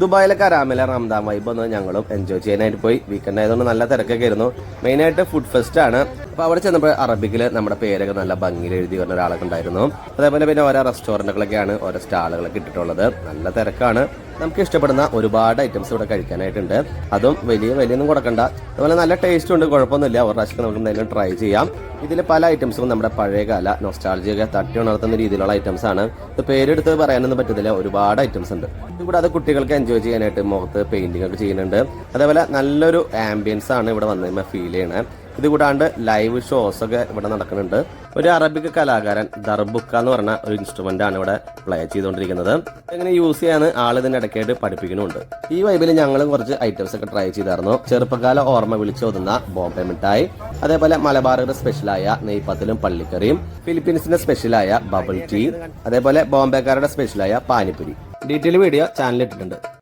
ദുബായിലെ കരാമല റംദാൻ വൈബ് ഒന്ന് ഞങ്ങളും എൻജോയ് ചെയ്യാനായിട്ട് പോയി. വീക്കെൻഡ് ആയതുകൊണ്ട് നല്ല തിരക്കൊക്കെ ആയിരുന്നു. മെയിനായിട്ട് ഫുഡ് ഫെസ്റ്റ് ആണ്. അപ്പോൾ അവിടെ ചെന്നപ്പോൾ അറബിക്കിൽ നമ്മുടെ പേരൊക്കെ നല്ല ഭംഗിയിൽ എഴുതി വരുന്ന ഒരാളൊക്കെ ഉണ്ടായിരുന്നു. അതേപോലെ പിന്നെ ഓരോ റെസ്റ്റോറൻറ്റുകളൊക്കെയാണ് ഓരോ സ്റ്റാളുകളൊക്കെ ഇട്ടിട്ടുള്ളത്. നല്ല തിരക്കാണ്. നമുക്ക് ഇഷ്ടപ്പെടുന്ന ഒരുപാട് ഐറ്റംസ് ഇവിടെ കഴിക്കാനായിട്ടുണ്ട്. അതും വലിയൊന്നും കൊടുക്കണ്ട. അതുപോലെ നല്ല ടേസ്റ്റ് ഉണ്ട്, കുഴപ്പമൊന്നുമില്ല. ഒരു പ്രാവശ്യം നമുക്ക് എന്തായാലും ട്രൈ ചെയ്യാം. ഇതിൽ പല ഐറ്റംസും നമ്മുടെ പഴയകാല നൊസ്റ്റാൾജിയൊക്കെ തട്ടി ഉണർത്തുന്ന രീതിയിലുള്ള ഐറ്റംസ് ആണ്. ഇത് പേരെടുത്ത് പറയാനൊന്നും പറ്റത്തില്ല, ഒരുപാട് ഐറ്റംസ് ഉണ്ട്. ഇതുകൂടാതെ കുട്ടികൾക്ക് എൻജോയ് ചെയ്യാനായിട്ട് മുഖത്ത് പെയിന്റിംഗ് ഒക്കെ ചെയ്യുന്നുണ്ട്. അതേപോലെ നല്ലൊരു ആംബിയൻസ് ആണ് ഇവിടെ വന്നു ഫീൽ ചെയ്യണത്. ഇത് കൂടാണ്ട് ലൈവ് ഷോസ് ഒക്കെ ഇവിടെ നടക്കുന്നുണ്ട്. ഒരു അറബിക് കലാകാരൻ ദർബുക്ക എന്ന് പറഞ്ഞ ഒരു ഇൻസ്ട്രുമെന്റ് ആണ് ഇവിടെ പ്ലേ ചെയ്തുകൊണ്ടിരിക്കുന്നത്. എങ്ങനെ യൂസ് ചെയ്യാന്ന് ആൾ ഇതിന്റെ ഇടയ്ക്കായിട്ട് പഠിപ്പിക്കുന്നുണ്ട്. ഈ വൈബിൽ ഞങ്ങളും കുറച്ച് ഐറ്റംസ് ഒക്കെ ട്രൈ ചെയ്തായിരുന്നു. ചെറുപ്പകാല ഓർമ്മ വിളിച്ചോതുന്ന ബോംബെ മിഠായി, അതേപോലെ മലബാറുകളുടെ സ്പെഷ്യലായ നെയ്പത്തിലും പള്ളിക്കറിയും, ഫിലിപ്പീൻസിന്റെ സ്പെഷ്യലായ ബബിൾ ടീ, അതേപോലെ ബോംബെക്കാരുടെ സ്പെഷ്യലായ പാനിപ്പുരി. ഡീറ്റെയിൽ വീഡിയോ ചാനലിൽ ഇട്ടിട്ടുണ്ട്.